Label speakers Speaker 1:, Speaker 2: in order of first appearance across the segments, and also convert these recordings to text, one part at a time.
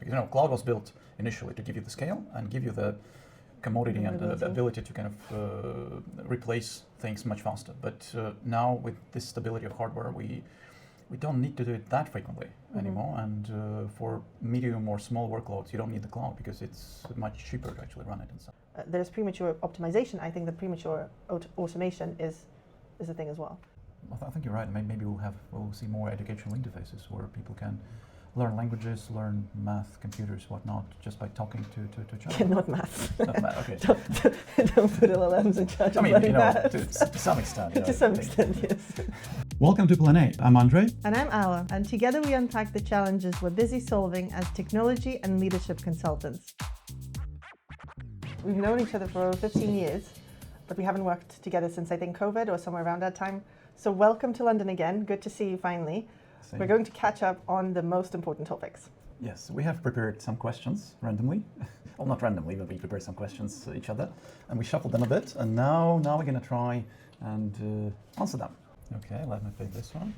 Speaker 1: Because cloud was built initially to give you the scale and give you the commodity and the ability to kind of replace things much faster. But now with this stability of hardware, we don't need to do it that frequently anymore. And for medium or small workloads, you don't need the cloud because it's much cheaper to actually run it and stuff.
Speaker 2: There's premature optimization. I think the premature automation is a thing as well.
Speaker 1: I think you're right. Maybe we'll see more educational interfaces where people can learn languages, learn math, computers, whatnot, just by talking to each other.
Speaker 2: Not math.
Speaker 1: Not math. Okay.
Speaker 2: don't put LLMs in charge of learning math.
Speaker 1: To some extent.
Speaker 2: To some extent, yes.
Speaker 1: Welcome to Plan 8. I'm Andrey.
Speaker 2: And I'm Alla. And together we unpack the challenges we're busy solving as technology and leadership consultants. We've known each other for over 15 years, but we haven't worked together since I think COVID or somewhere around that time. So welcome to London again. Good to see you finally.
Speaker 1: Same.
Speaker 2: We're going to catch up on the most important topics.
Speaker 1: Yes, we have prepared some questions randomly. Well, not randomly, but we prepared some questions each other, and we shuffled them a bit. And now we're going to try and answer them. Okay, let me pick this one.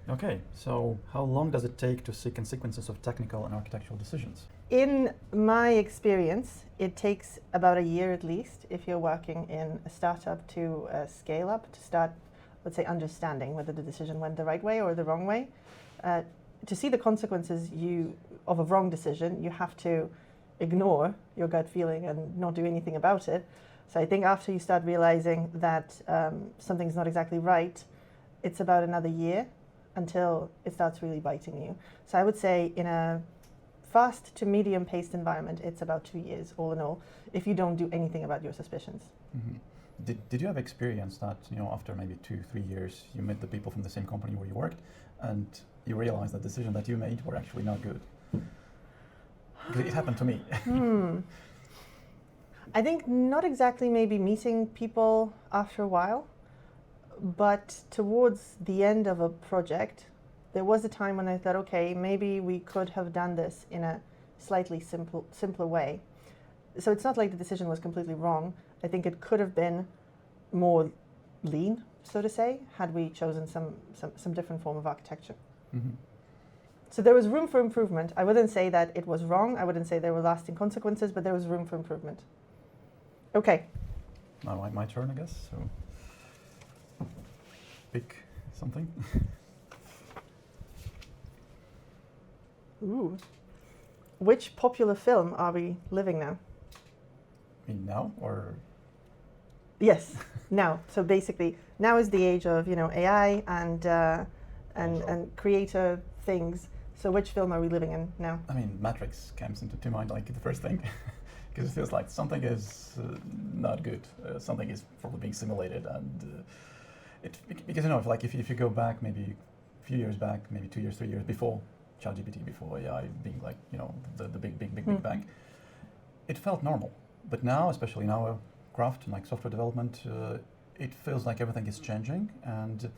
Speaker 1: Okay, so how long does it take to see consequences of technical and architectural decisions?
Speaker 2: In my experience, it takes about a year at least if you're working in a startup to scale up, to start, let's say, understanding whether the decision went the right way or the wrong way. To see the consequences of a wrong decision, you have to ignore your gut feeling and not do anything about it. So I think after you start realizing that something's not exactly right, it's about another year until it starts really biting you. So I would say in a fast to medium paced environment, it's about 2 years all in all, if you don't do anything about your suspicions.
Speaker 1: Mm-hmm. Did you have experience that, after maybe 2-3 years, you met the people from the same company where you worked and you realized the decision that you made were actually not good? Because it happened to me.
Speaker 2: I think not exactly maybe meeting people after a while, but towards the end of a project, there was a time when I thought, okay, maybe we could have done this in a slightly simpler way. So it's not like the decision was completely wrong. I think it could have been more lean, so to say, had we chosen some different form of architecture.
Speaker 1: Mm-hmm.
Speaker 2: So there was room for improvement. I wouldn't say that it was wrong. I wouldn't say there were lasting consequences, but there was room for improvement. Okay.
Speaker 1: Now my turn, I guess. So pick something.
Speaker 2: Ooh. Which popular film are we living now?
Speaker 1: You mean now or?
Speaker 2: Yes, now. So basically, now is the age of AI and creator things. So which film are we living in now?
Speaker 1: I mean, Matrix comes into mind like the first thing, because it feels like something is not good. Something is probably being simulated, and because if you go back maybe a few years back, maybe 2 years, 3 years before ChatGPT, before AI being like the big bang, it felt normal. But now, especially in our craft, like software development, it feels like everything is changing, and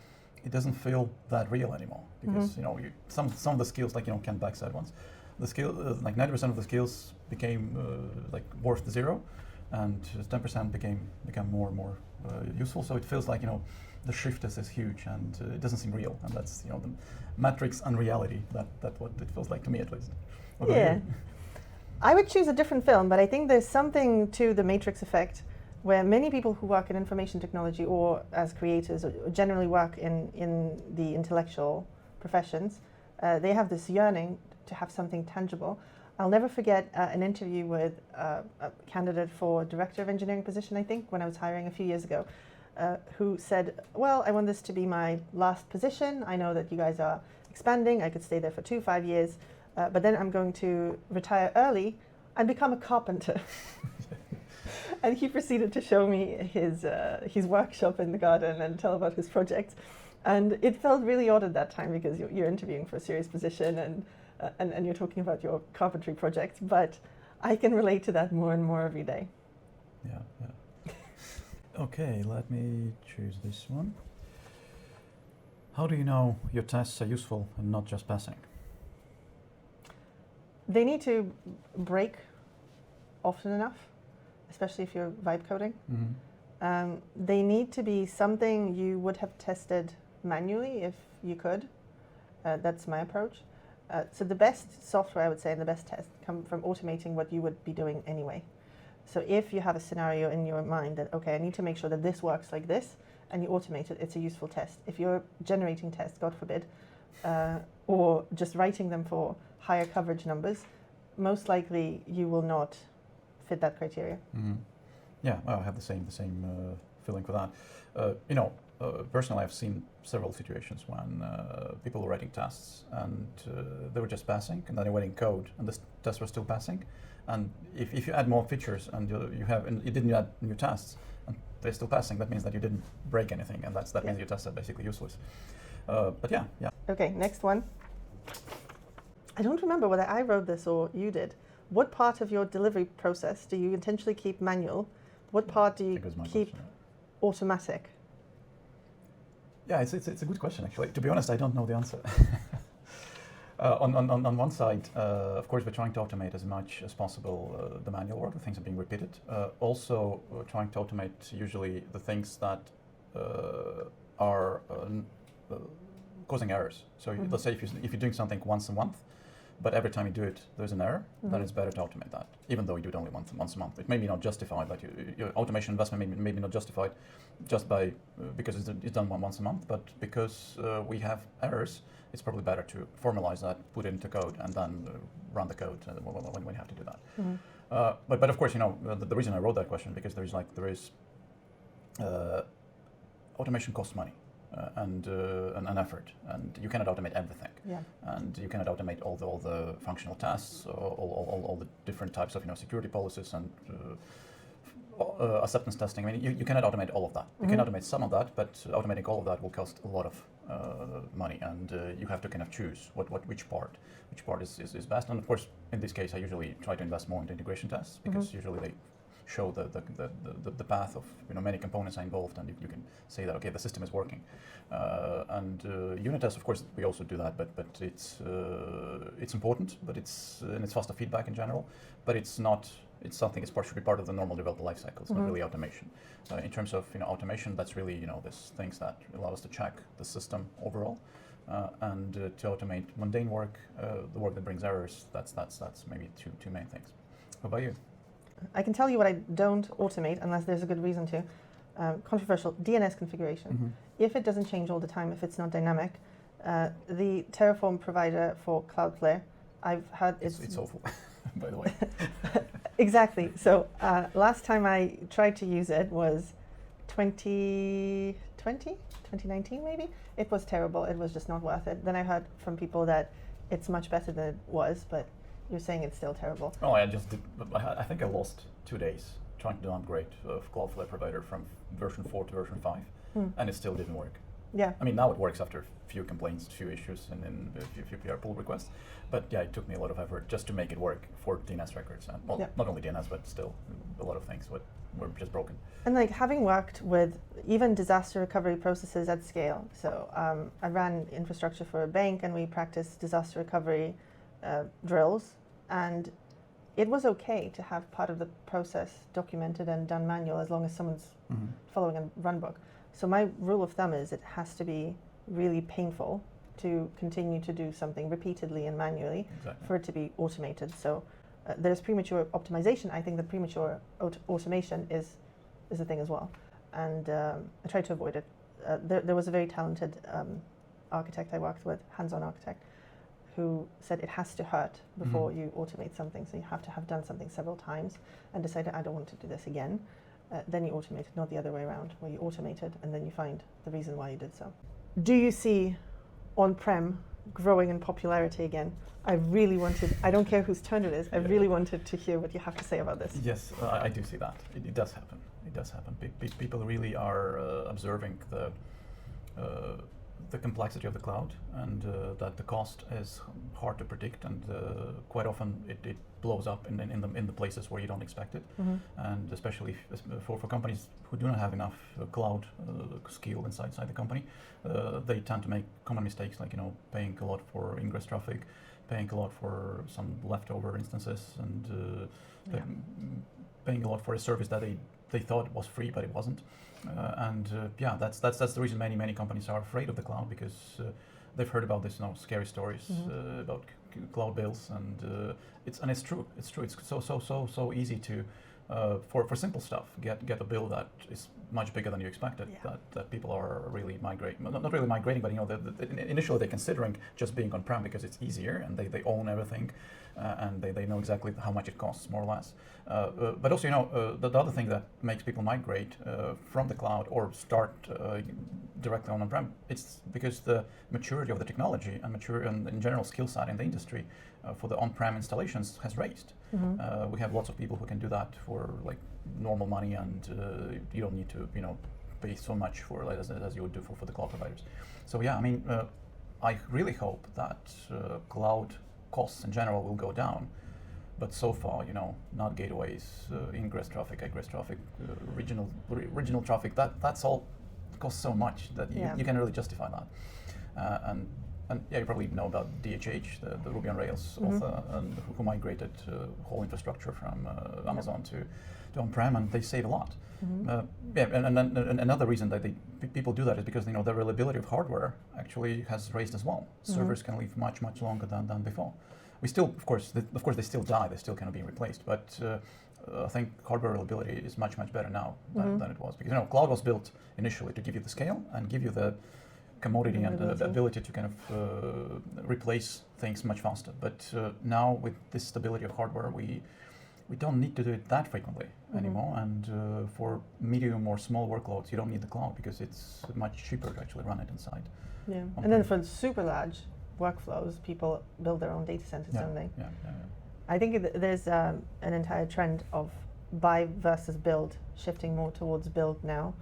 Speaker 1: it doesn't feel that real anymore. Because some of the skills, like can't backside ones, the skill like 90% of the skills became like worth 0, and 10% become more and more useful. So it feels like the shift is huge, and it doesn't seem real, and that's the Matrix unreality. That's what it feels like to me, at least.
Speaker 2: Yeah, I would choose a different film, but I think there's something to the Matrix effect, where many people who work in information technology or as creators or generally work in the intellectual professions, they have this yearning to have something tangible. I'll never forget an interview with a candidate for director of engineering position, I think, when I was hiring a few years ago, who said, well, I want this to be my last position. I know that you guys are expanding. I could stay there for 2-5 years, but then I'm going to retire early and become a carpenter. And he proceeded to show me his workshop in the garden and tell about his projects. And it felt really odd at that time because you're interviewing for a serious position and you're talking about your carpentry projects. But I can relate to that more and more every day.
Speaker 1: Yeah. Okay, let me choose this one. How do you know your tests are useful and not just passing?
Speaker 2: They need to break often enough, especially if you're vibe coding.
Speaker 1: Mm-hmm.
Speaker 2: They need to be something you would have tested manually if you could. That's my approach. So the best software, I would say, and the best tests come from automating what you would be doing anyway. So if you have a scenario in your mind that, okay, I need to make sure that this works like this, and you automate it, it's a useful test. If you're generating tests, God forbid, or just writing them for higher coverage numbers, most likely you will not fit that criteria.
Speaker 1: Mm-hmm. Yeah, well, I have the same feeling for that. Personally, I've seen several situations when people were writing tests and they were just passing, and then they were writing code, and the tests were still passing. And if you add more features and you didn't add new tests, and they're still passing, that means that you didn't break anything, and that means your tests are basically useless. But yeah.
Speaker 2: Okay, next one. I don't remember whether I wrote this or you did. What part of your delivery process do you intentionally keep manual? What part do you keep automatic?
Speaker 1: Yeah, it's a good question, actually. To be honest, I don't know the answer. On one side, of course, we're trying to automate as much as possible the manual work, the things are being repeated. Also, we're trying to automate usually the things that are causing errors. So let's say if you're doing something once a month, but every time you do it, there's an error, then it's better to automate that, even though you do it only once a month. It may be not justified, like your automation investment may be not justified just by because it's done once a month, but because we have errors, it's probably better to formalize that, put it into code, and then run the code when we have to do that. But of course, the reason I wrote that question because there is automation costs money. And an effort, and you cannot automate everything. Yeah. And you cannot automate all the functional tasks, all the different types of security policies and acceptance testing. I mean, you cannot automate all of that. You can automate some of that, but automating all of that will cost a lot of money, and you have to kind of choose which part is best. And of course, in this case, I usually try to invest more into integration tests because usually they show the path of many components are involved, and you can say that okay, the system is working. And unit tests, of course, we also do that, but it's important, but it's faster feedback in general, but it's not. It's something. It should be part of the normal developer lifecycle. It's not really automation. In terms of automation, that's really there's things that allow us to check the system overall, and to automate mundane work, the work that brings errors. That's maybe two main things. How about you?
Speaker 2: I can tell you what I don't automate unless there's a good reason to. Controversial DNS configuration. If it doesn't change all the time, if it's not dynamic, the Terraform provider for Cloudflare, I've heard
Speaker 1: it's awful, by the way.
Speaker 2: Exactly. So last time I tried to use it was 2019 maybe. It was terrible. It was just not worth it. Then I heard from people that it's much better than it was, but you're saying it's still terrible.
Speaker 1: Oh, I just did. I think I lost 2 days trying to do an upgrade of Cloudflare provider from version 4 to version 5, and it still didn't work.
Speaker 2: Yeah.
Speaker 1: I mean, now it works after a few complaints, few issues, and then a few PR pull requests. But yeah, it took me a lot of effort just to make it work for DNS records. And not only DNS, but still a lot of things were just broken.
Speaker 2: And like having worked with even disaster recovery processes at scale. So I ran infrastructure for a bank, and we practiced disaster recovery drills. And it was okay to have part of the process documented and done manual as long as someone's following a run book. So my rule of thumb is it has to be really painful to continue to do something repeatedly and manually for it to be automated. So there's premature optimization. I think that premature automation is a thing as well. And I try to avoid it. There was a very talented architect I worked with, hands-on architect, who said it has to hurt before you automate something. So you have to have done something several times and decided, I don't want to do this again. Then you automate it, not the other way around, where you automate it and then you find the reason why you did so. Do you see on-prem growing in popularity again? I really wanted, I don't care whose turn it is, I really wanted to hear what you have to say about this.
Speaker 1: Yes, I do see that. It does happen. It does happen. People really are observing the complexity of the cloud, and that the cost is hard to predict, and quite often it blows up in the places where you don't expect it, and especially for companies who do not have enough cloud skill inside the company, they tend to make common mistakes like paying a lot for ingress traffic, paying a lot for some leftover instances, and paying a lot for a service that they thought was free but it wasn't. That's the reason many companies are afraid of the cloud, because they've heard about this scary stories about cloud bills, and it's true. It's true. It's so easy to for simple stuff get a bill that is much bigger than you expected.
Speaker 2: Yeah.
Speaker 1: That people are really migrating. Not really migrating, but initially they're considering just being on-prem because it's easier and they own everything, and they know exactly how much it costs, more or less. But also, the other thing that makes people migrate from the cloud or start directly on-prem, it's because the maturity of the technology and in general skill set in the industry for the on-prem installations has raised. We have lots of people who can do that for like normal money, and you don't need to pay so much for as you would do for the cloud providers. So yeah, I mean, I really hope that cloud costs in general will go down. But so far, not gateways, ingress traffic, egress traffic, regional traffic. That's all costs so much that you can really justify that. And yeah, you probably know about DHH, the Ruby on Rails author, and who migrated whole infrastructure from Amazon to on-prem, and they save a lot. And then another reason that people do that is because the reliability of hardware actually has raised as well. Servers can live much longer than before. We still, of course, they still die. They still cannot be replaced. But I think hardware reliability is much better now than it was, because cloud was built initially to give you the scale and give you the commodity and the ability to kind of replace things much faster. But now with this stability of hardware, we don't need to do it that frequently anymore. And for medium or small workloads, you don't need the cloud because it's much cheaper to actually run it inside.
Speaker 2: Yeah, and then for super large workflows, people build their own data centers, don't they?
Speaker 1: Yeah.
Speaker 2: I think there's an entire trend of buy versus build, shifting more towards build now,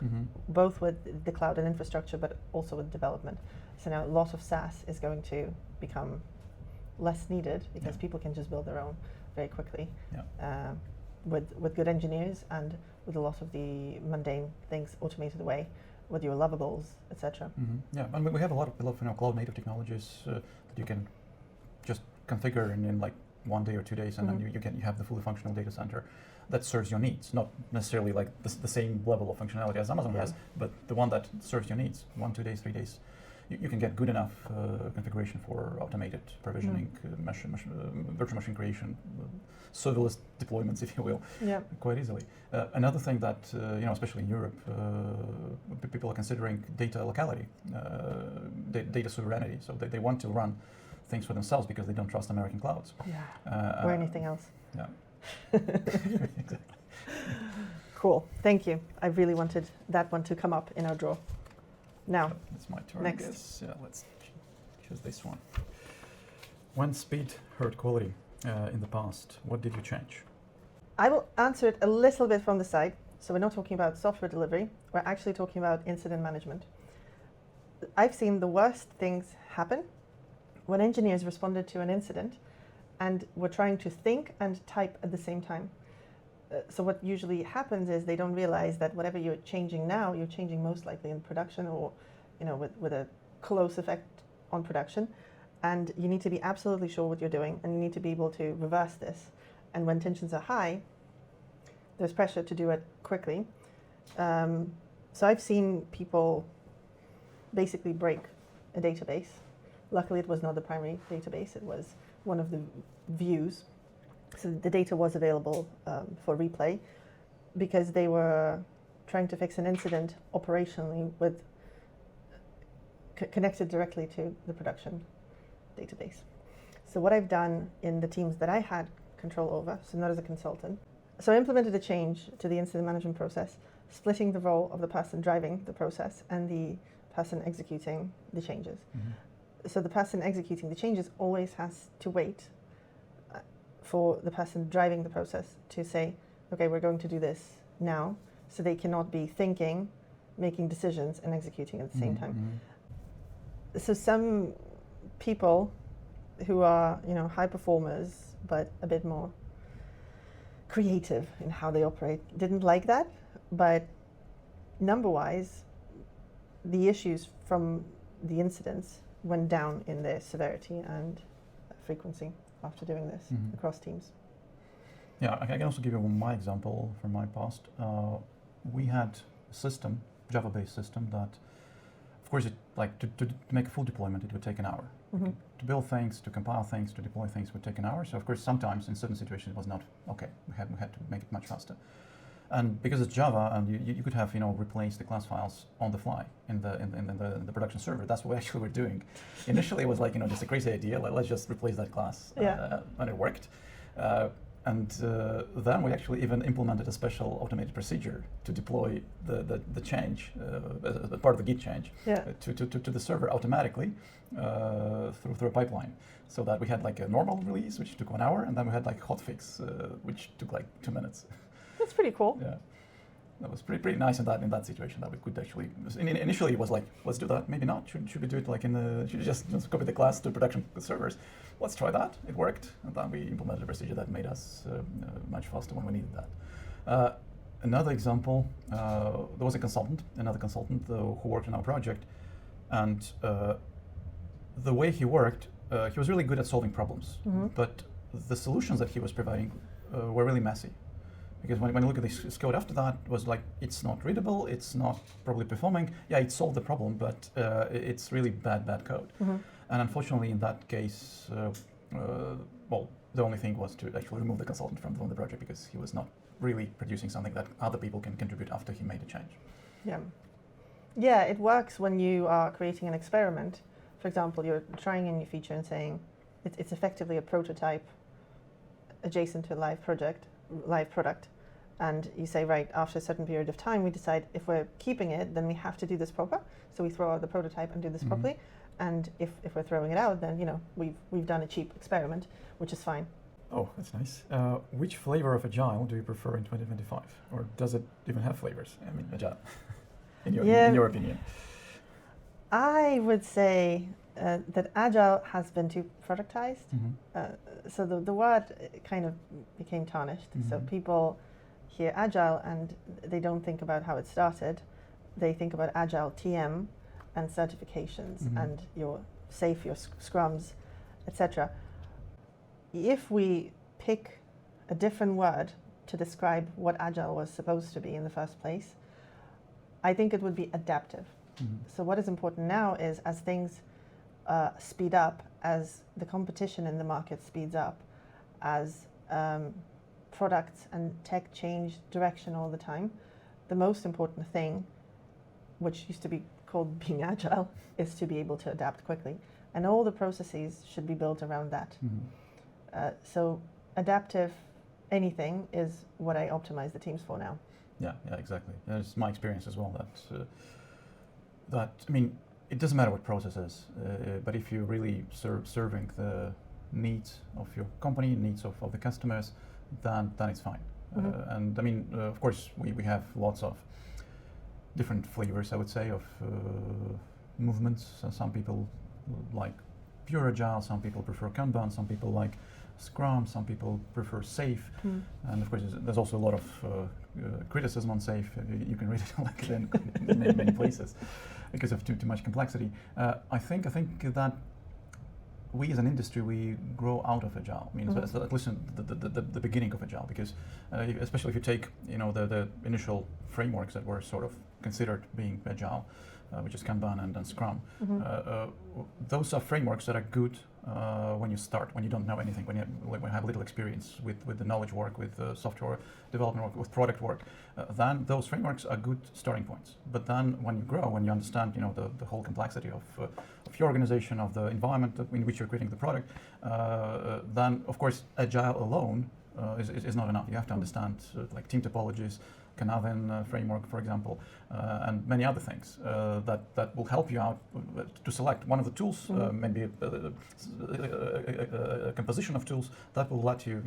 Speaker 2: both with the cloud and infrastructure, but also with development. So now a lot of SaaS is going to become less needed because people can just build their own very quickly with good engineers and with a lot of the mundane things automated away with your lovables, etc.
Speaker 1: Yeah, and we have a lot of cloud native technologies that you can just configure in like 1 day or 2 days, and then you have the fully functional data center that serves your needs, not necessarily like the same level of functionality as Amazon has, but the one that serves your needs. 1, 2 days, 3 days. You can get good enough configuration for automated provisioning, virtual machine creation, serverless deployments, if you will, quite easily. Another thing that, especially in Europe, people are considering data locality, data sovereignty. So they want to run things for themselves because they don't trust American clouds.
Speaker 2: Or anything else.
Speaker 1: Yeah. Exactly.
Speaker 2: Cool, thank you. I really wanted that one to come up in our draw. Now,
Speaker 1: it's my turn.
Speaker 2: next.
Speaker 1: I guess. Yeah, let's choose this one. When speed hurt quality in the past, what did you change?
Speaker 2: I will answer it a little bit from the side. So we're not talking about software delivery. We're actually talking about incident management. I've seen the worst things happen when engineers responded to an incident and were trying to think and type at the same time. So what usually happens is they don't realize that whatever you're changing now, you're changing most likely in production or with a close effect on production. And you need to be absolutely sure what you're doing, and you need to be able to reverse this. And when tensions are high, there's pressure to do it quickly. So I've seen people basically break a database. Luckily, it was not the primary database. It was one of the views. So the data was available for replay because they were trying to fix an incident operationally with connected directly to the production database. So what I've done in the teams that I had control over, so not as a consultant, so I implemented a change to the incident management process, splitting the role of the person driving the process and the person executing the changes. So the person executing the changes always has to wait for the person driving the process to say, okay, we're going to do this now. So they cannot be thinking, making decisions, and executing at the same time. So some people who are, high performers, but a bit more creative in how they operate, didn't like that. But number-wise, the issues from the incidents went down in their severity and frequency after doing this across teams.
Speaker 1: Yeah, I can also give you my example from my past. We had a system, Java-based system that, of course, it like to make a full deployment, it would take an hour.
Speaker 2: Mm-hmm.
Speaker 1: To build things, to compile things, to deploy things would take an hour. So of course, sometimes in certain situations it was not okay. We had to make it much faster. And because it's Java, and you could have replace the class files on the fly in the production server. That's what we actually were doing. Initially, it was like just a crazy idea. Like, let's just replace that class, and it worked. And then we actually even implemented a special automated procedure to deploy the change, as part of the Git change, to the server automatically through a pipeline. So that we had like a normal release, which took 1 hour, and then we had like hotfix, which took like 2 minutes.
Speaker 2: That's pretty cool.
Speaker 1: Yeah, that was pretty nice in that situation, that we could actually. Initially, it was like, let's do that. Maybe not. Should we do it like should we just copy the class to production servers? Let's try that. It worked, and then we implemented a procedure that made us much faster when we needed that. Another example, there was another consultant who worked on our project, and the way he worked, he was really good at solving problems, but the solutions that he was providing were really messy. Because when you look at this code after that, it was like, it's not readable, it's not properly performing. Yeah, it solved the problem, but it's really bad code. And unfortunately, in that case, the only thing was to actually remove the consultant from the project, because he was not really producing something that other people can contribute after he made a change.
Speaker 2: Yeah, it works when you are creating an experiment. For example, you're trying a new feature and saying it's effectively a prototype adjacent to a live product, and you say, right, after a certain period of time, we decide if we're keeping it, then we have to do this proper. So we throw out the prototype and do this properly. And if we're throwing it out, then we've done a cheap experiment, which is fine.
Speaker 1: Oh, that's nice. Which flavor of Agile do you prefer in 2025, or does it even have flavors? I mean, Agile, in your opinion.
Speaker 2: I would say that Agile has been too productized. So the word kind of became tarnished. So people hear Agile and they don't think about how it started. They think about Agile TM and certifications and your SAFe, your scrums, etc. If we pick a different word to describe what Agile was supposed to be in the first place, I think it would be adaptive. So what is important now is, as things speed up, as the competition in the market speeds up, as products and tech change direction all the time, the most important thing, which used to be called being agile, is to be able to adapt quickly. And all the processes should be built around that. So adaptive anything is what I optimize the teams for now.
Speaker 1: Yeah, exactly. That's my experience as well. That I mean, it doesn't matter what process is, but if you're really serving the needs of your company, needs of the customers, then it's fine. And I mean, of course, we have lots of different flavors, I would say, of movements. Some people like pure Agile, some people prefer Kanban, some people like Scrum, some people prefer SAFe, and of course there's also a lot of criticism on SAFe. You can read it like in many places because of too much complexity. I think that we as an industry, we grow out of Agile. I mean, so at least the beginning of Agile, because especially if you take the initial frameworks that were sort of considered being Agile, which is Kanban and Scrum. Those are frameworks that are good when you start, when you don't know anything, when you have little experience with the knowledge work, with software development work, with product work. Then those frameworks are good starting points. But then when you grow, when you understand the whole complexity of your organization, of the environment in which you're creating the product, then of course Agile alone is not enough. You have to understand like team topologies, Canavin framework, for example, and many other things that will help you out to select one of the tools, maybe a composition of tools that will let you,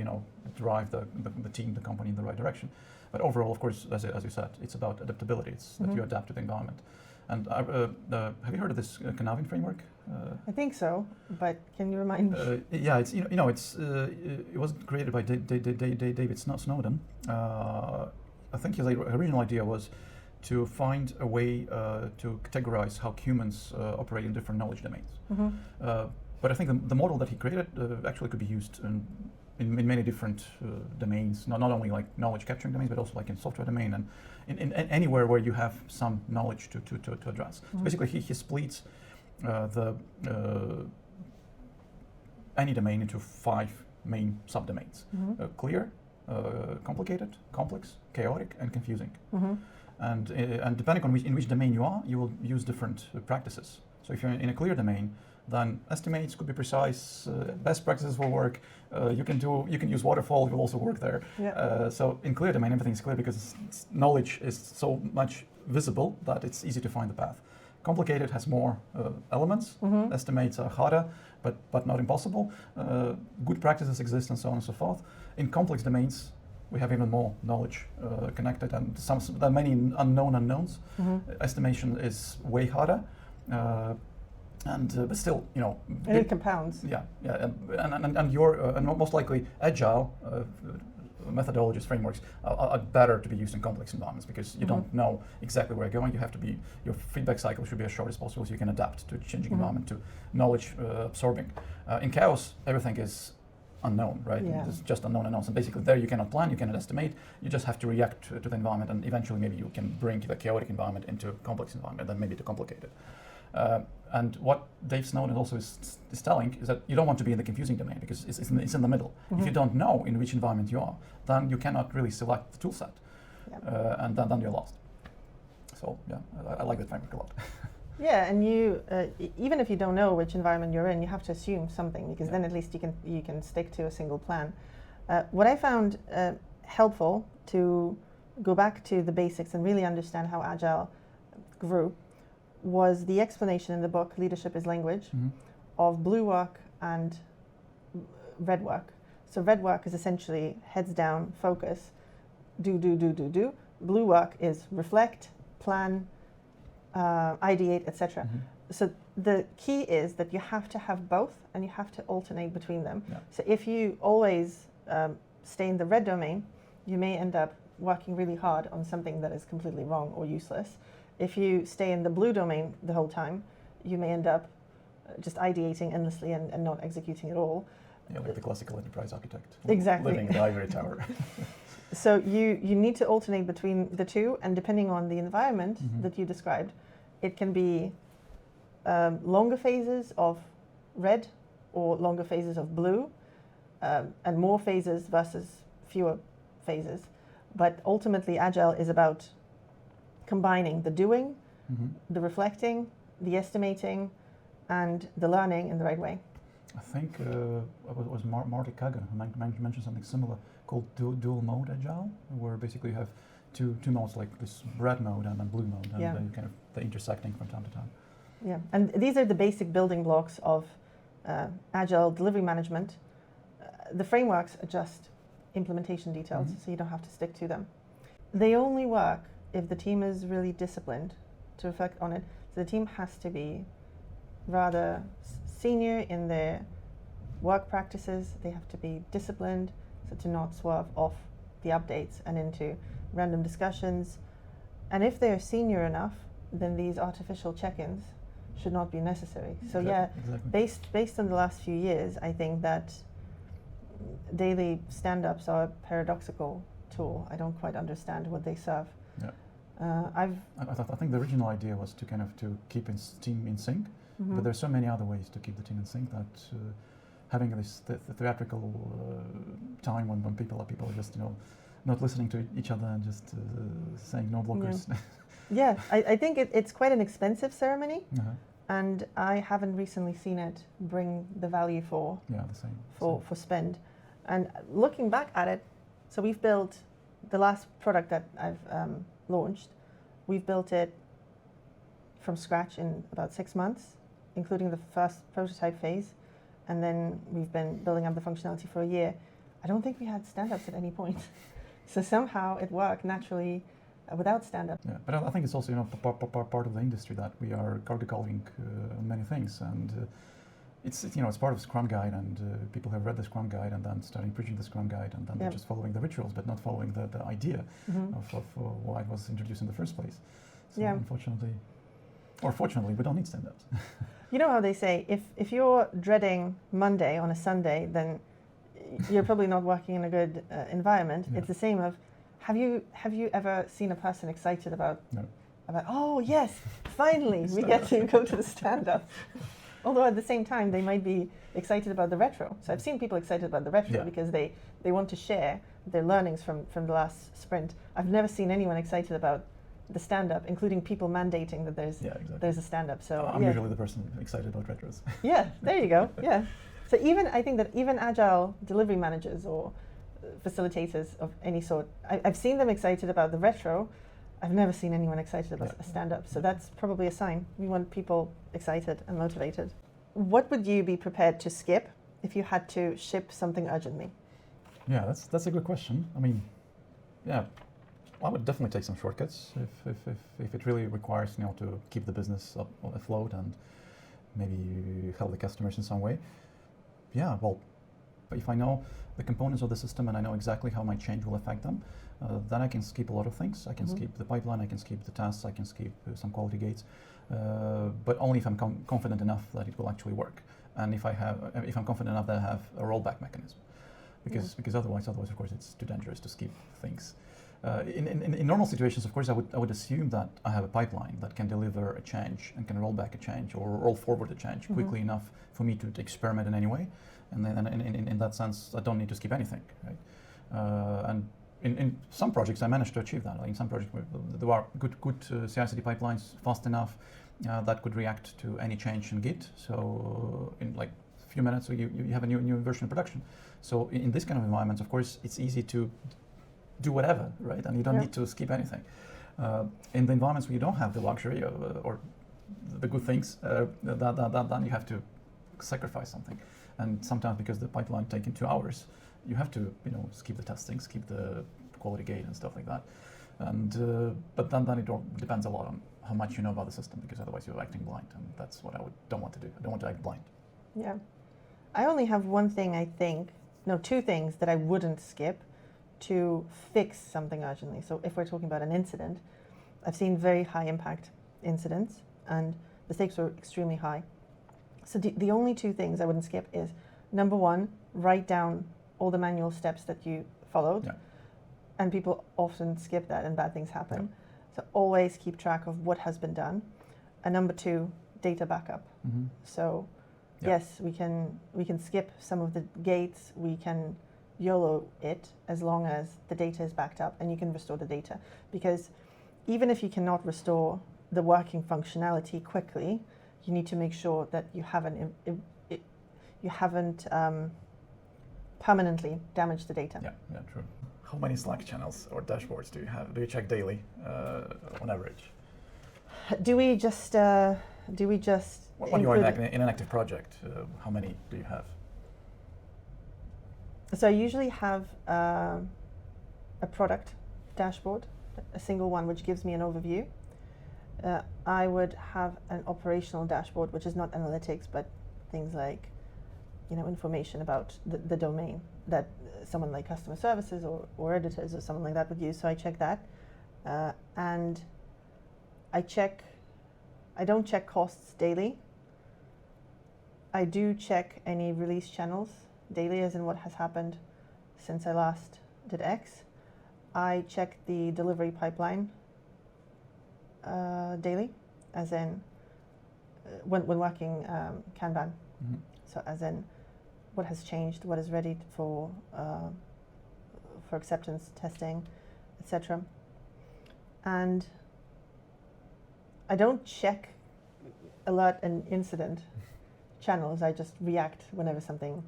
Speaker 1: drive the team, the company in the right direction. But overall, of course, as you said, it's about adaptability. It's that you adapt to the environment. And have you heard of this Canavin framework?
Speaker 2: I think so, but can you remind me?
Speaker 1: Yeah, it's it was created by David Snowden. I think his original idea was to find a way to categorize how humans operate in different knowledge domains. But I think the model that he created actually could be used in in many different domains, not only like knowledge capturing domains, but also like in software domain and in anywhere where you have some knowledge to address. So basically, he splits any domain into 5 main subdomains: clear, complicated, complex, chaotic, and confusing. And depending on in which domain you are, you will use different practices. So if you're in a clear domain, then estimates could be precise, best practices will work. You can use waterfall; it will also work there. So in clear domain, everything is clear because knowledge is so much visible that it's easy to find the path. Complicated has more elements. Estimates are harder, but not impossible. Good practices exist, and so on and so forth. In complex domains, we have even more knowledge connected, and there are many unknown unknowns. Estimation is way harder. But still,
Speaker 2: and it compounds.
Speaker 1: And your and most likely agile methodologies, frameworks are better to be used in complex environments because you don't know exactly where you're going. You have to be, your feedback cycle should be as short as possible so you can adapt to a changing environment, to knowledge absorbing. In chaos, everything is unknown, right? It's just unknown unknowns. And basically there you cannot plan, you cannot estimate, you just have to react to the environment, and eventually maybe you can bring the chaotic environment into a complex environment, then maybe to complicate it. And what Dave Snowden also is telling is that you don't want to be in the confusing domain because it's in the middle. If you don't know in which environment you are, then you cannot really select the tool set, and then you're lost. So I like that framework a lot.
Speaker 2: And you even if you don't know which environment you're in, you have to assume something because then at least you can stick to a single plan. What I found helpful to go back to the basics and really understand how Agile grew was the explanation in the book Leadership is Language of blue work and red work. So red work is essentially heads down, focus, do. Blue work is reflect, plan, ideate, etc. So the key is that you have to have both and you have to alternate between them. So if you always stay in the red domain, you may end up working really hard on something that is completely wrong or useless. If you stay in the blue domain the whole time, you may end up just ideating endlessly and not executing at all.
Speaker 1: Like the classical enterprise architect.
Speaker 2: Exactly.
Speaker 1: Living in the ivory tower.
Speaker 2: So you need to alternate between the two, and depending on the environment that you described, it can be longer phases of red or longer phases of blue, and more phases versus fewer phases. But ultimately, Agile is about combining the doing, the reflecting, the estimating, and the learning in the right way.
Speaker 1: I think it was Marty Kagan who mentioned something similar called dual mode Agile, where basically you have two modes, like this red mode and then blue mode, and you kind of they're intersecting from time to time.
Speaker 2: And these are the basic building blocks of Agile delivery management. The frameworks are just implementation details, so you don't have to stick to them. They only work if the team is really disciplined to reflect on it. So the team has to be rather senior in their work practices. They have to be disciplined, so to not swerve off the updates and into random discussions. And if they're senior enough, then these artificial check-ins should not be necessary. So
Speaker 1: exactly.
Speaker 2: Based on the last few years, I think that daily stand-ups are a paradoxical tool. I don't quite understand what they serve.
Speaker 1: I think the original idea was to keep team in sync, but there's so many other ways to keep the team in sync that having this theatrical time when people are just not listening to each other and just saying no blockers.
Speaker 2: I think it's quite an expensive ceremony, and I haven't recently seen it bring the value for spend. And looking back at it, so we've built the last product that I've launched. We've built it from scratch in about 6 months, including the first prototype phase, and then we've been building up the functionality for a year. I don't think we had stand-ups at any point. So somehow it worked naturally without stand-up.
Speaker 1: Yeah, but I think it's also part of the industry that we are calling many things, and it's part of Scrum Guide, and people have read the Scrum Guide and then starting preaching the Scrum Guide, and then they're just following the rituals, but not following the idea of why it was introduced in the first place. So unfortunately, or fortunately, we don't need stand-ups.
Speaker 2: You know how they say, if you're dreading Monday on a Sunday, then you're probably not working in a good environment.
Speaker 1: Yeah.
Speaker 2: It's the same of, have you ever seen a person excited about,
Speaker 1: No.
Speaker 2: oh yes, finally we get to go to the stand-up. Although at the same time they might be excited about the retro. So I've seen people excited about the retro because they want to share their learnings from the last sprint. I've never seen anyone excited about the stand-up, including people mandating that there's a stand-up. So
Speaker 1: I'm usually the person excited about retros.
Speaker 2: Yeah, there you go. Yeah. So I think that even Agile delivery managers or facilitators of any sort, I've seen them excited about the retro. I've never seen anyone excited about a stand-up. So that's probably a sign. We want people excited and motivated. What would you be prepared to skip if you had to ship something urgently?
Speaker 1: Yeah, that's a good question. I mean, yeah, I would definitely take some shortcuts if it really requires, to keep the business afloat and maybe help the customers in some way. Yeah, well, but if I know the components of the system and I know exactly how my change will affect them, then I can skip a lot of things. I can skip the pipeline, I can skip the tasks, I can skip some quality gates, but only if I'm confident enough that it will actually work, and if I'm confident enough that I have a rollback mechanism, because otherwise, of course, it's too dangerous to skip things. In normal situations, of course, I would assume that I have a pipeline that can deliver a change and can roll back a change or roll forward a change quickly enough for me to experiment in any way, and then in that sense, I don't need to skip anything, right? And in some projects, I managed to achieve that. Like in some projects, there are good CI/CD pipelines fast enough that could react to any change in Git. So in like a few minutes, you have a new version of production. So in this kind of environments, of course, it's easy to do whatever, right? And you don't need to skip anything. In the environments where you don't have the luxury or the good things, then you have to sacrifice something. And sometimes because the pipeline taking 2 hours, you have to skip the testing, skip the quality gate and stuff like that. And but then it all depends a lot on how much you know about the system, because otherwise you're acting blind, and that's what I don't want to do. I don't want to act blind.
Speaker 2: Yeah, I only have one thing. Two things that I wouldn't skip to fix something urgently. So if we're talking about an incident, I've seen very high impact incidents and the stakes are extremely high. So the only two things I wouldn't skip is, number one, write down all the manual steps that you followed.
Speaker 1: Yeah.
Speaker 2: And people often skip that and bad things happen. Yeah. So always keep track of what has been done. And number two, data backup. So yes, we can skip some of the gates, we can YOLO it as long as the data is backed up and you can restore the data. Because even if you cannot restore the working functionality quickly, you need to make sure that you haven't permanently damaged the data.
Speaker 1: Yeah, true. How many Slack channels or dashboards do you have? Do you check daily on average?
Speaker 2: Do we just
Speaker 1: when you are in an active project, how many do you have?
Speaker 2: So I usually have a product dashboard, a single one which gives me an overview. I would have an operational dashboard, which is not analytics, but things like information about the domain that someone like customer services or editors or someone like that would use. So I check that, and I don't check costs daily. I do check any release channels daily, as in what has happened since I last did X. I check the delivery pipeline daily, as in when working Kanban. So as in what has changed, what is ready for acceptance testing, etc. And I don't check alert and incident channels. I just react whenever something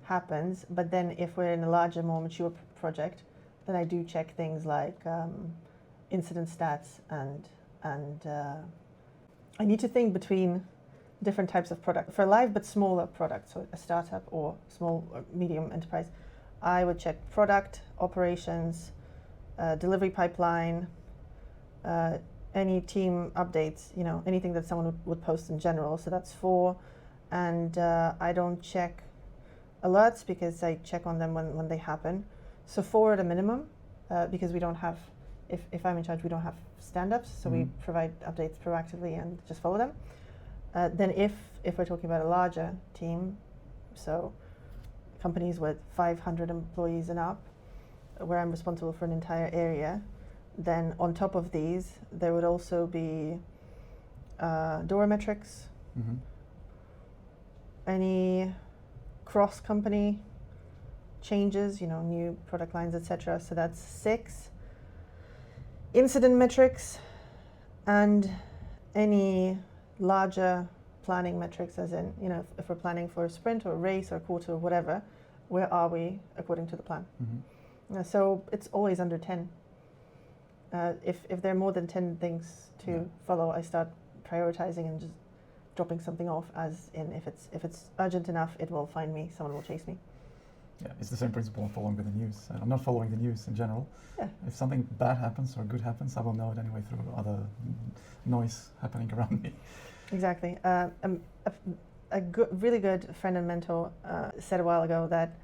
Speaker 2: happens. But then if we're in a larger, more mature project, then I do check things like incident stats and I need to think between different types of product. For a live but smaller product, so a startup or small or medium enterprise, I would check product, operations, delivery pipeline, any team updates, anything that someone would post in general. So that's 4. And I don't check alerts because I check on them when they happen. So 4 at a minimum, because we don't have, if I'm in charge, we don't have stand-ups, so we provide updates proactively and just follow them. Then if we're talking about a larger team, so companies with 500 employees and up, where I'm responsible for an entire area. Then on top of these, there would also be DORA metrics, any cross-company changes, new product lines, etc. So that's 6. Incident metrics, and any larger planning metrics, as in, if we're planning for a sprint or a race or a quarter or whatever, where are we according to the plan? So it's always under 10. If there are more than 10 things to follow, I start prioritizing and just dropping something off, as in if it's urgent enough, it will find me, someone will chase me.
Speaker 1: Yeah, it's the same principle of following with the news. I'm not following the news in general. Yeah. If something bad happens or good happens, I will know it anyway through other noise happening around me.
Speaker 2: Exactly. A really good friend and mentor said a while ago that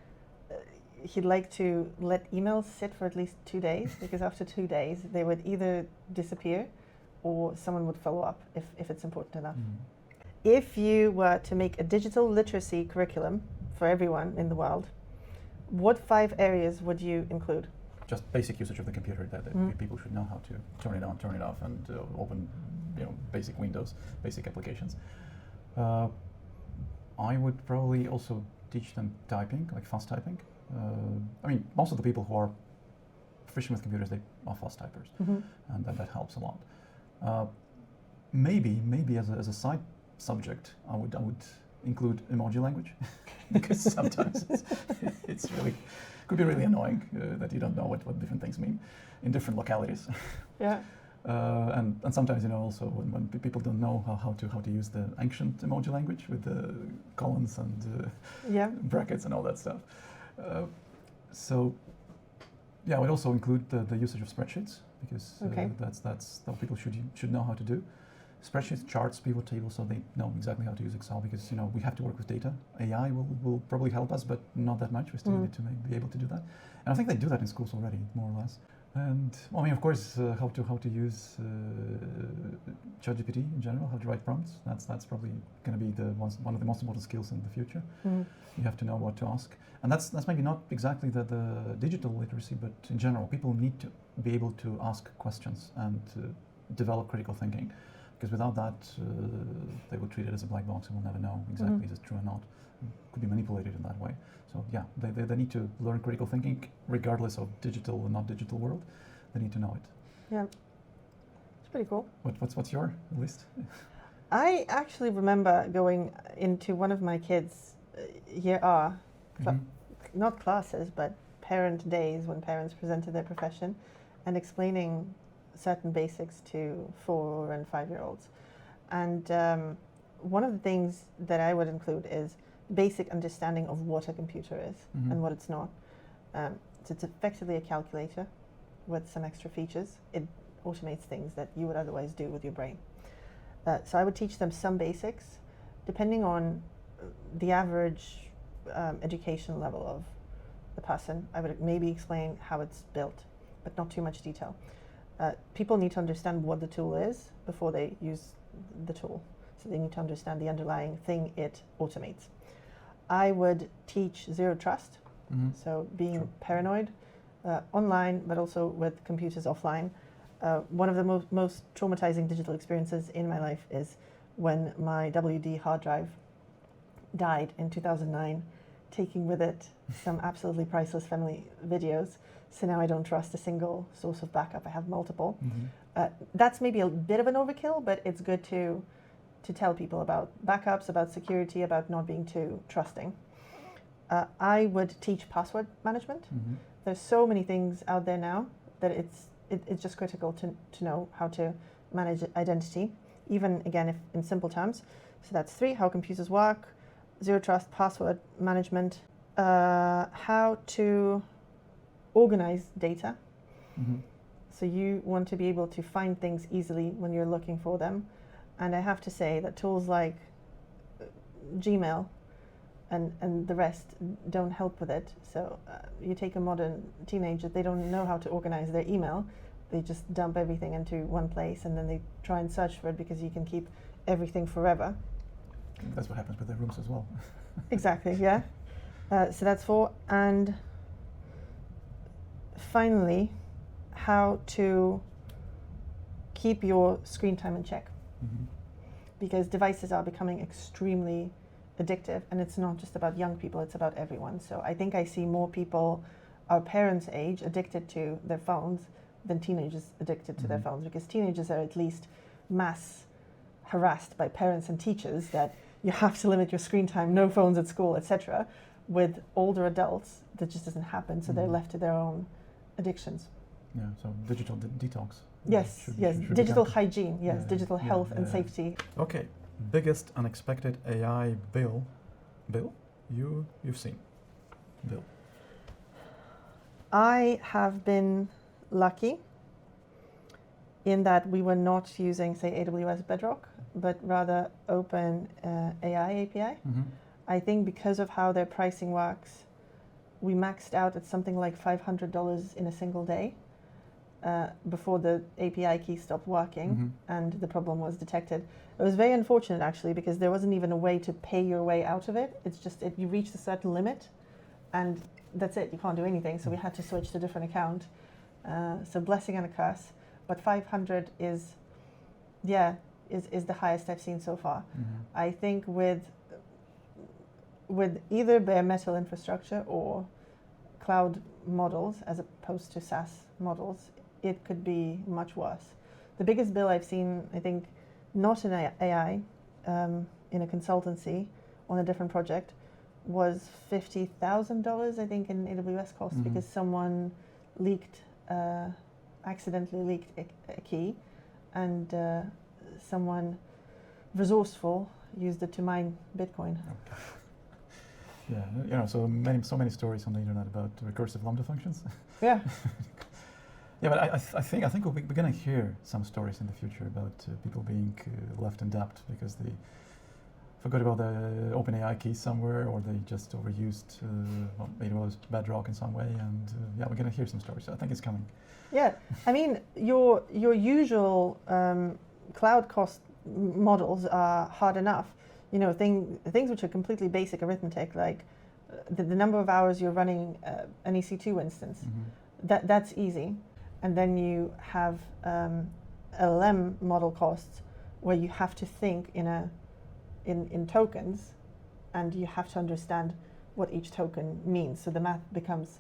Speaker 2: he'd like to let emails sit for at least 2 days, because after 2 days they would either disappear or someone would follow up if it's important enough. If you were to make a digital literacy curriculum for everyone in the world, what 5 areas would you include?
Speaker 1: Just basic usage of the computer, that people should know how to turn it on, turn it off, and open basic windows, basic applications. I would probably also teach them typing, like fast typing. Most of the people who are proficient with computers, they are fast typers, and that helps a lot. Maybe as a side subject, I would include emoji language, because sometimes it's really could be really annoying that you don't know what different things mean in different localities.
Speaker 2: Yeah.
Speaker 1: And sometimes also when people don't know how to use the ancient emoji language with the colons and brackets and all that stuff. So I would also include the usage of spreadsheets, because that's what people should know how to do. Spreadsheets, charts, pivot tables, so they know exactly how to use Excel, because we have to work with data. AI will probably help us, but not that much. We still need to be able to do that, and I think they do that in schools already, more or less. And of course, how to use ChatGPT in general, how to write prompts. That's probably going to be one of the most important skills in the future. You have to know what to ask, and that's maybe not exactly the digital literacy, but in general, people need to be able to ask questions and develop critical thinking. Because without that, they will treat it as a black box and will never know exactly is it true or not. It could be manipulated in that way. So they need to learn critical thinking, regardless of digital or not digital world. They need to know it. Yeah,
Speaker 2: it's pretty cool.
Speaker 1: What's your list?
Speaker 2: I actually remember going into one of my kids' year R, not classes, but parent days, when parents presented their profession, and explaining certain basics to 4 and 5-year-olds. And one of the things that I would include is basic understanding of what a computer is and what it's not. So it's effectively a calculator with some extra features. It automates things that you would otherwise do with your brain. So I would teach them some basics, depending on the average education level of the person. I would maybe explain how it's built, but not too much detail. People need to understand what the tool is before they use the tool. So they need to understand the underlying thing it automates. I would teach zero trust, so being paranoid online, but also with computers offline. One of the most traumatizing digital experiences in my life is when my WD hard drive died in 2009, taking with it some absolutely priceless family videos. So now I don't trust a single source of backup. I have multiple. That's maybe a bit of an overkill, but it's good to tell people about backups, about security, about not being too trusting. I would teach password management. There's so many things out there now that it's just critical to know how to manage identity, even again if in simple terms. So that's 3, how computers work, zero trust, password management, how to organize data. So you want to be able to find things easily when you're looking for them. And I have to say that tools like Gmail and the rest don't help with it. So you take a modern teenager, they don't know how to organize their email. They just dump everything into one place, and then they try and search for it, because you can keep everything forever.
Speaker 1: That's what happens with their rooms as well.
Speaker 2: Exactly, yeah. So that's 4. And finally, how to keep your screen time in check.
Speaker 1: Mm-hmm.
Speaker 2: Because devices are becoming extremely addictive, and it's not just about young people, it's about everyone. So I think I see more people our parents' age addicted to their phones than teenagers addicted to their phones, because teenagers are at least mass harassed by parents and teachers that you have to limit your screen time, no phones at school, etc. With older adults, that just doesn't happen, so they're left to their own addictions.
Speaker 1: Yeah, so digital detox.
Speaker 2: Yes,
Speaker 1: should
Speaker 2: digital
Speaker 1: be
Speaker 2: hygiene, yes, digital health and
Speaker 1: yeah.
Speaker 2: safety.
Speaker 1: Okay, biggest unexpected AI bill? You've seen? Bill.
Speaker 2: I have been lucky in that we were not using, say, AWS Bedrock, but rather open AI API.
Speaker 1: Mm-hmm.
Speaker 2: I think because of how their pricing works, we maxed out at something like $500 in a single day before the API key stopped working and the problem was detected. It was very unfortunate, actually, because there wasn't even a way to pay your way out of it. It's just you reached a certain limit and that's it, you can't do anything. So we had to switch to a different account. So blessing and a curse. But 500 is the highest I've seen so far. I think with either bare metal infrastructure or cloud models as opposed to SaaS models, it could be much worse. The biggest bill I've seen, I think, not in AI, in a consultancy on a different project, was $50,000, I think, in AWS cost because someone accidentally leaked a key, and someone resourceful used it to mine Bitcoin.
Speaker 1: Okay. Yeah, so many stories on the internet about recursive Lambda functions.
Speaker 2: Yeah.
Speaker 1: Yeah, but I think we're going to hear some stories in the future about people being left in debt because they forgot about the OpenAI keys somewhere, or they just overused AWS Bedrock in some way, and we're going to hear some stories. So I think it's coming. Yeah,
Speaker 2: I mean, your usual cloud cost models are hard enough. You know, things which are completely basic arithmetic, like the number of hours you're running an EC2 instance. That's easy. And then you have LLM model costs where you have to think in tokens, and you have to understand what each token means. So the math becomes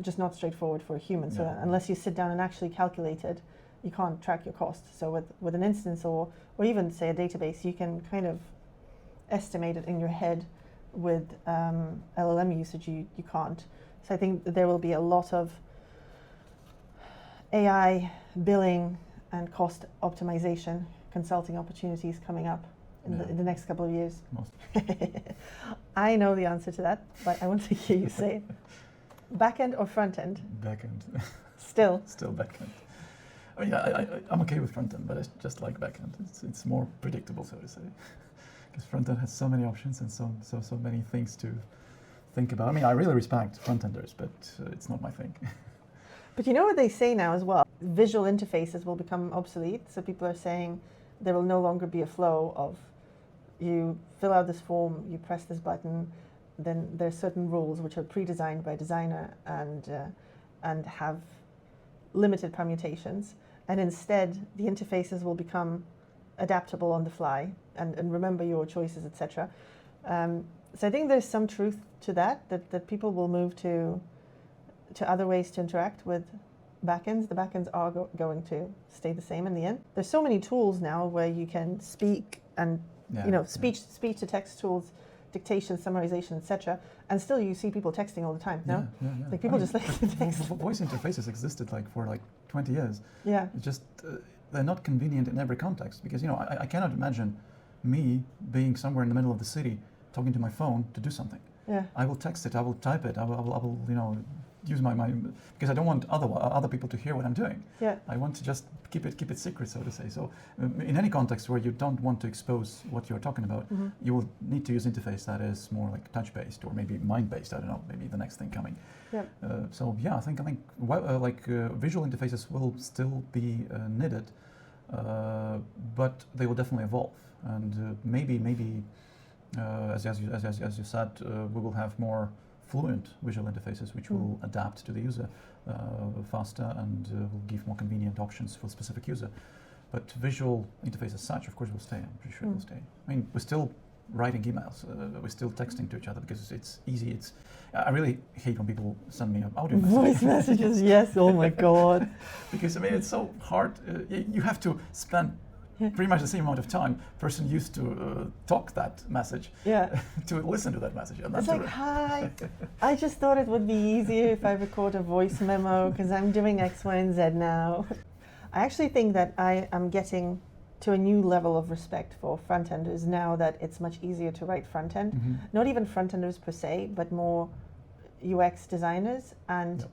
Speaker 2: just not straightforward for a human. So unless you sit down and actually calculate it, you can't track your costs. So with an instance or even, say, a database, you can kind of estimate it in your head. With LLM usage, you can't. So I think there will be a lot of AI billing and cost optimization consulting opportunities coming up in the next couple of years. I know the answer to that, but I want to hear you say it. Back-end or front-end?
Speaker 1: Back-end.
Speaker 2: Still
Speaker 1: back-end. I mean, I'm okay with front-end, but I just like back-end. It's more predictable, so to say. Because front-end has so many options and so many things to think about. I mean, I really respect front-enders, but it's not my thing.
Speaker 2: But you know what they say now as well? Visual interfaces will become obsolete. So people are saying there will no longer be a flow of you fill out this form, you press this button, then there's certain rules which are pre-designed by a designer and have limited permutations. And instead, the interfaces will become adaptable on the fly and remember your choices, etc. So I think there's some truth to that people will move to other ways to interact with backends. The backends are going to stay the same in the end. There's so many tools now where you can speak and speech to text tools, dictation, summarization, etc. And still you see people texting all the time. No, like people just like to text.
Speaker 1: Voice interfaces existed for 20 years.
Speaker 2: Yeah,
Speaker 1: it's just they're not convenient in every context because I cannot imagine me being somewhere in the middle of the city talking to my phone to do something.
Speaker 2: Yeah,
Speaker 1: I will text it. I will type it. I will use my because I don't want other people to hear what I'm doing.
Speaker 2: Yeah,
Speaker 1: I want to just keep it secret, so to say. So in any context where you don't want to expose what you're talking about, you will need to use interface that is more like touch-based or maybe mind-based. I don't know, maybe the next thing coming.
Speaker 2: Yeah.
Speaker 1: I think visual interfaces will still be needed, but they will definitely evolve, and maybe As you said, we will have more fluent visual interfaces which will adapt to the user faster and will give more convenient options for specific user. But visual interface as such, of course, will stay. I'm pretty sure it will stay. I mean, we're still writing emails. We're still texting to each other because it's easy. I really hate when people send me audio messages.
Speaker 2: Voice messages, yes. Oh my God.
Speaker 1: Because I mean, it's so hard. You have to spend pretty much the same amount of time person used to talk that message to listen to that message. And
Speaker 2: it's like, hi, I just thought it would be easier if I record a voice memo because I'm doing X, Y, and Z now. I actually think that I am getting to a new level of respect for front-enders now that it's much easier to write front-end. Not even front-enders per se, but more UX designers and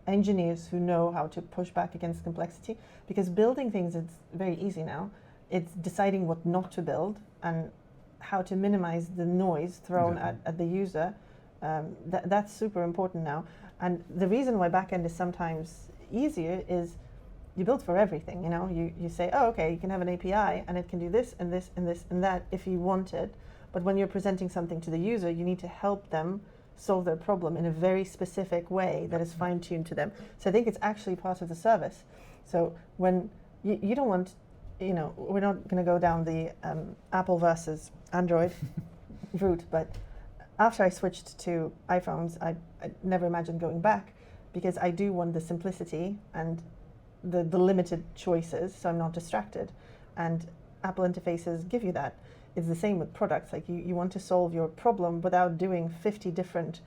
Speaker 2: engineers who know how to push back against complexity. Because building things is very easy now. It's deciding what not to build and how to minimize the noise thrown at the user. That's super important now. And the reason why backend is sometimes easier is you build for everything, you know. You say, oh, okay, you can have an API and it can do this and this and this and that if you want it. But when you're presenting something to the user, you need to help them solve their problem in a very specific way that is fine-tuned to them. So I think it's actually part of the service. So when you don't want, you know, we're not going to go down the Apple versus Android route, but after I switched to iPhones, I never imagined going back because I do want the simplicity and the limited choices, so I'm not distracted. And Apple interfaces give you that. It's the same with products. Like you want to solve your problem without doing 50 different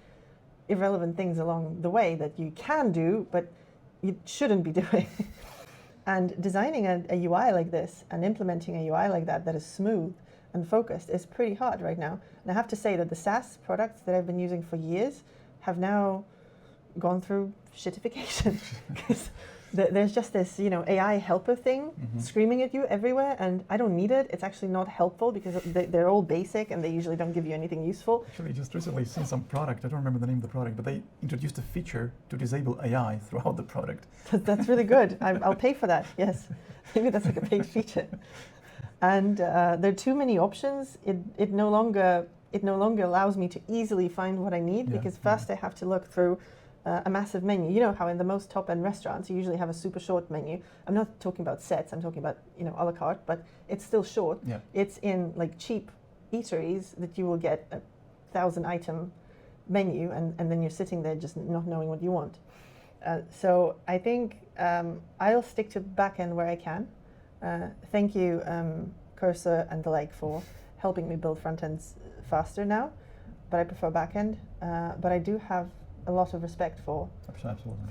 Speaker 2: irrelevant things along the way that you can do, but you shouldn't be doing. And designing a UI like this and implementing a UI like that is smooth and focused is pretty hard right now. And I have to say that the SaaS products that I've been using for years have now gone through shitification because there's just this, you know, AI helper thing screaming at you everywhere, and I don't need it. It's actually not helpful because they're all basic and they usually don't give you anything useful.
Speaker 1: Actually, just recently seen some product, I don't remember the name of the product, but they introduced a feature to disable AI throughout the product.
Speaker 2: That's really good. I'll pay for that, yes. Maybe that's like a paid feature. And there are too many options. It no longer allows me to easily find what I need because first I have to look through a massive menu. You know how in the most top-end restaurants you usually have a super short menu. I'm not talking about sets, I'm talking about, you know, a la carte, but it's still short. Yeah. It's in like cheap eateries that you will get a 1,000-item menu and then you're sitting there just not knowing what you want. So I think I'll stick to backend where I can. Thank you, Cursor and the like, for helping me build front ends faster now, but I prefer backend. But I do have a lot of respect for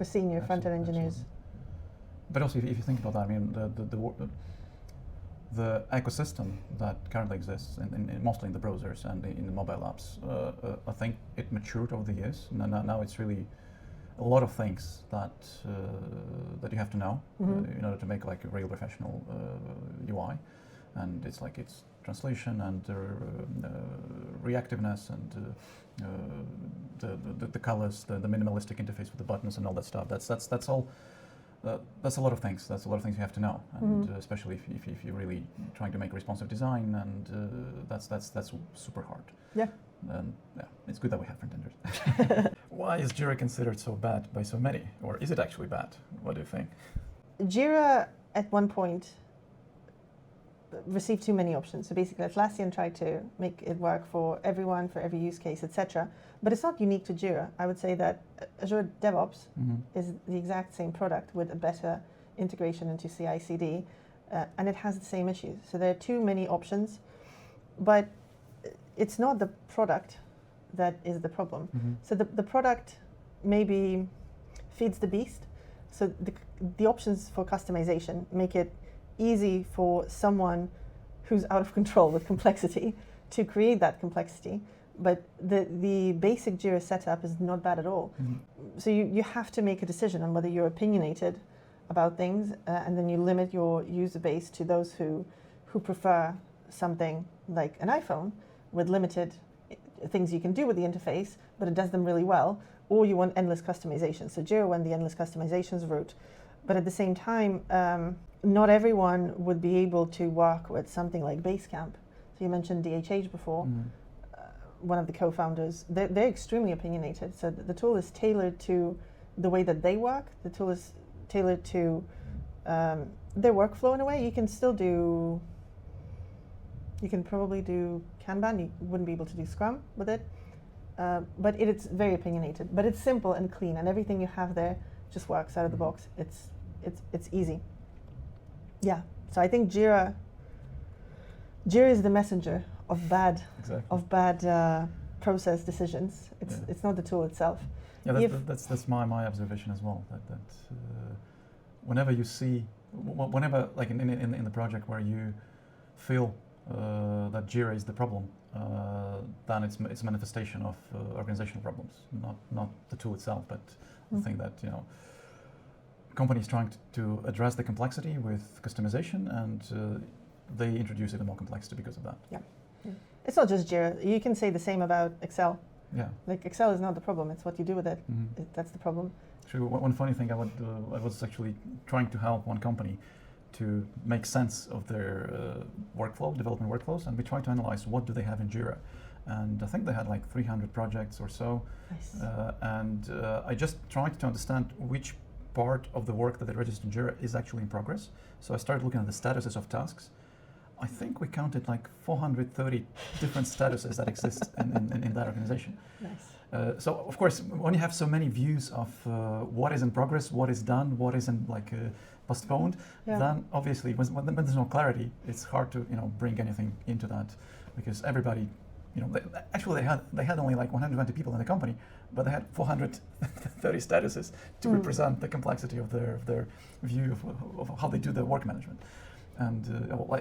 Speaker 2: senior front-end engineers.
Speaker 1: Absolutely. But also, if you think about that, I mean, the ecosystem that currently exists, mostly in the browsers and in the mobile apps, I think it matured over the years. Now it's really a lot of things that that you have to know in order to make like a real professional UI, and it's translation and reactiveness and the colors, the minimalistic interface with the buttons and all that stuff. That's all. That's a lot of things. That's a lot of things you have to know, and especially if you're really trying to make responsive design, and that's super hard.
Speaker 2: Yeah.
Speaker 1: And yeah, it's good that we have front-enders. Why is Jira considered so bad by so many, or is it actually bad? What do you think?
Speaker 2: Jira at one point received too many options. So basically Atlassian tried to make it work for everyone, for every use case, etc. But it's not unique to Jira. I would say that Azure DevOps is the exact same product with a better integration into CI/CD, and it has the same issues. So there are too many options, but it's not the product that is the problem. So the product maybe feeds the beast. So the options for customization make it easy for someone who's out of control with complexity to create that complexity. But the basic Jira setup is not bad at all. So you have to make a decision on whether you're opinionated about things, and then you limit your user base to those who prefer something like an iPhone with limited things you can do with the interface, but it does them really well, or you want endless customization. So Jira went the endless customizations route. But at the same time, not everyone would be able to work with something like Basecamp. So you mentioned DHH before. One of the co-founders, they're extremely opinionated. So the tool is tailored to the way that they work. The tool is tailored to their workflow in a way. You can probably do Kanban. You wouldn't be able to do Scrum with it. But it's very opinionated. But it's simple and clean, and everything you have there just works out of the box. It's easy. Yeah. So I think Jira is the messenger of bad process decisions. It's not the tool itself.
Speaker 1: Yeah, that's my observation as well. That whenever you see, whenever like in the project where you feel that Jira is the problem, then it's a manifestation of organizational problems, not the tool itself, but the thing that companies trying to address the complexity with customization, and they introduce even more complexity because of that.
Speaker 2: Yeah. It's not just Jira. You can say the same about Excel.
Speaker 1: Yeah.
Speaker 2: Like Excel is not the problem. It's what you do with it. That's the problem.
Speaker 1: Actually, one funny thing, I was actually trying to help one company to make sense of their development workflows, and we tried to analyze what do they have in Jira. And I think they had like 300 projects or so.
Speaker 2: Nice.
Speaker 1: And I just tried to understand which part of the work that they registered in Jira is actually in progress. So I started looking at the statuses of tasks. I think we counted like 430 different statuses that exist in that organization.
Speaker 2: Nice.
Speaker 1: So of course, when you have so many views of what is in progress, what is done, what isn't like postponed, then obviously when there's no clarity, it's hard to bring anything into that, because everybody, they had only like 120 people in the company, but they had 430 statuses to represent the complexity of their view of how they do their work management. And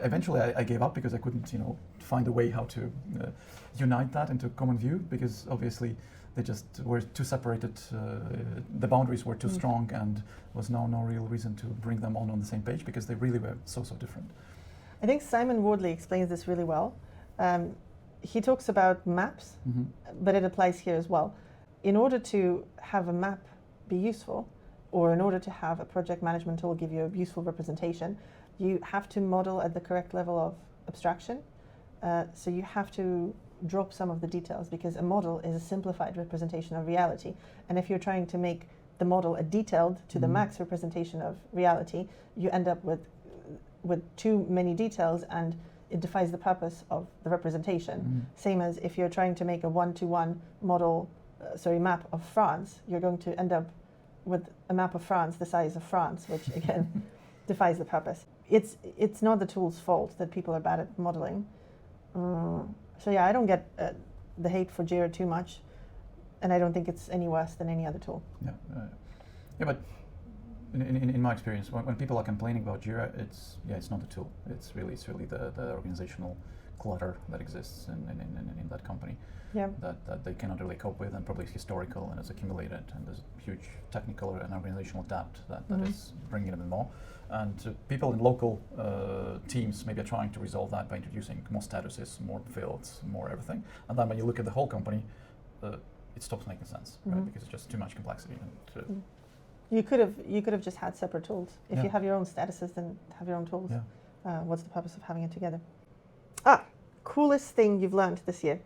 Speaker 1: eventually I gave up because I couldn't, find a way how to unite that into a common view, because obviously they just were too separated. The boundaries were too strong, and was no real reason to bring them on the same page, because they really were so different.
Speaker 2: I think Simon Wardley explains this really well. He talks about maps, but it applies here as well. In order to have a map be useful, or in order to have a project management tool give you a useful representation, you have to model at the correct level of abstraction. So you have to drop some of the details, because a model is a simplified representation of reality. And if you're trying to make the model a detailed to the max representation of reality, you end up with too many details, and it defies the purpose of the representation. Same as if you're trying to make a one-to-one map of France, you're going to end up with a map of France the size of France, which again defies the purpose. It's not the tool's fault that people are bad at modeling. So yeah, I don't get the hate for Jira too much, and I don't think it's any worse than any other tool.
Speaker 1: Yeah, but in my experience, when people are complaining about Jira, it's not the tool. It's really the organizational clutter that exists in that company.
Speaker 2: Yeah.
Speaker 1: That they cannot really cope with, and probably is historical and is accumulated, and there's a huge technical and organizational debt that is bringing them more. And people in local teams maybe are trying to resolve that by introducing more statuses, more fields, more everything. And then when you look at the whole company, it stops making sense, right? Because it's just too much complexity. And
Speaker 2: you could have just had separate tools. If you have your own statuses, then have your own tools.
Speaker 1: Yeah.
Speaker 2: What's the purpose of having it together? Coolest thing you've learned this year?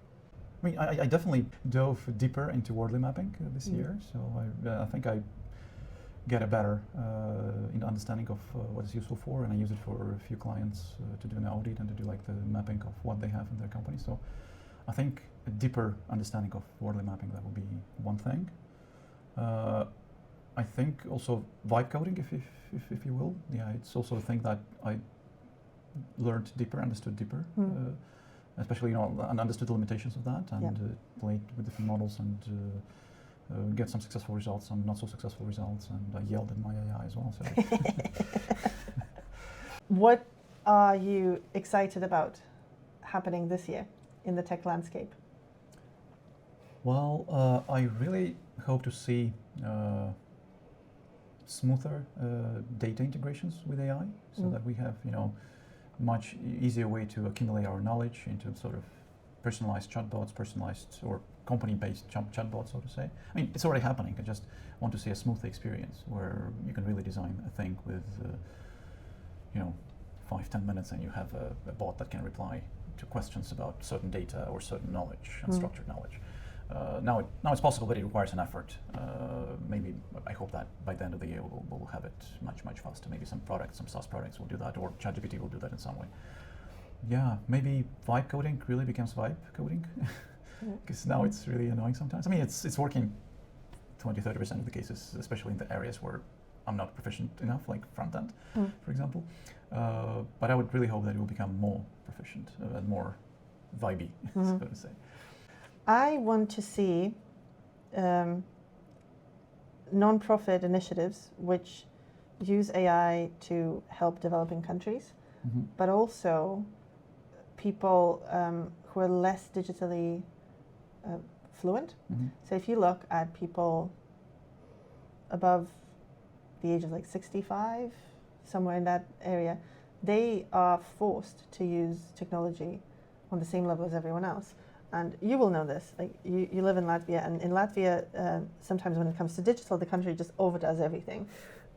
Speaker 1: I mean, I definitely dove deeper into wordly mapping this year. So I think I get a better understanding of what it's useful for, and I use it for a few clients to do an audit and to do like the mapping of what they have in their company. So I think a deeper understanding of wordly mapping, that would be one thing. I think also vibe coding, if you will. Yeah, it's also a thing that I learned deeper, understood deeper, especially and understood the limitations of that, and played with different models and get some successful results, some not so successful results, and I yelled at my AI as well. So.
Speaker 2: What are you excited about happening this year in the tech landscape?
Speaker 1: Well, I really hope to see smoother data integrations with AI, so that we have much easier way to accumulate our knowledge into sort of personalized chatbots, personalized or company-based chatbots, so to say. I mean, it's already happening. I just want to see a smooth experience where you can really design a thing with 5-10 minutes, and you have a bot that can reply to questions about certain data or certain knowledge and structured knowledge. Now it's possible, but it requires an effort. Maybe I hope that by the end of the year we'll have it much faster. Maybe some SaaS products will do that, or ChatGPT will do that in some way. Yeah, maybe vibe coding really becomes vibe coding, because now it's really annoying sometimes. I mean, it's working 20-30% of the cases, especially in the areas where I'm not proficient enough, like front end, for example. But I would really hope that it will become more proficient and more vibey, so to say.
Speaker 2: I want to see non-profit initiatives which use AI to help developing countries, but also people who are less digitally fluent. So if you look at people above the age of like 65, somewhere in that area, they are forced to use technology on the same level as everyone else. And you will know this, like you live in Latvia, and in Latvia, sometimes when it comes to digital, the country just overdoes everything.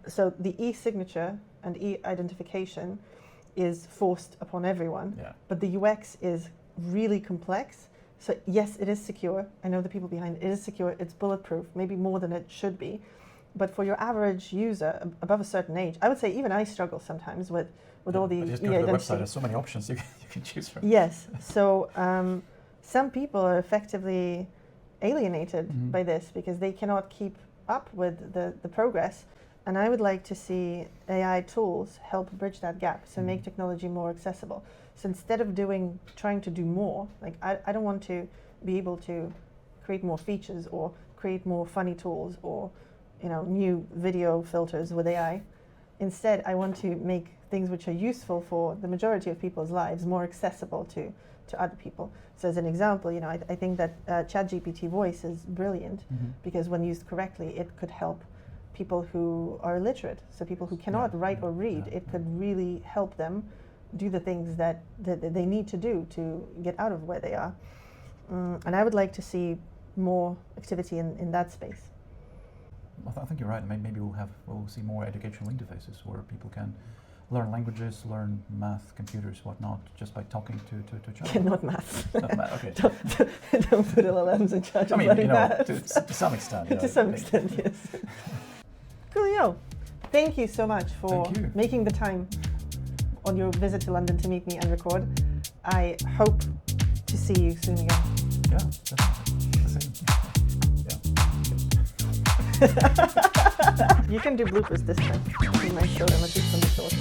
Speaker 2: So the e-signature and e-identification is forced upon everyone, but the UX is really complex. So yes, it is secure. I know the people behind it is secure, it's bulletproof, maybe more than it should be. But for your average user above a certain age, I would say even I struggle sometimes with all the
Speaker 1: just go to the website, there's so many options you can choose from.
Speaker 2: Yes, so some people are effectively alienated by this because they cannot keep up with the progress. And I would like to see AI tools help bridge that gap, so make technology more accessible. So instead of trying to do more, like I don't want to be able to create more features or create more funny tools or new video filters with AI. Instead, I want to make things which are useful for the majority of people's lives more accessible to other people. So as an example, I think that ChatGPT voice is brilliant because when used correctly, it could help people who are illiterate. So people who cannot write or read, it could really help them do the things that they need to do to get out of where they are. And I would like to see more activity in that space.
Speaker 1: I think you're right. Maybe we'll see more educational interfaces where people can learn languages, learn math, computers, whatnot, just by talking to each other.
Speaker 2: Not math.
Speaker 1: Not math. Okay.
Speaker 2: don't put LLMs in charge of learning math.
Speaker 1: To some extent.
Speaker 2: To some extent, yes. Coolio. Thank you so much for making the time on your visit to London to meet me and record. I hope to see you soon again.
Speaker 1: Yeah, definitely. The same.
Speaker 2: You can do bloopers this time. You might show them at least on the short.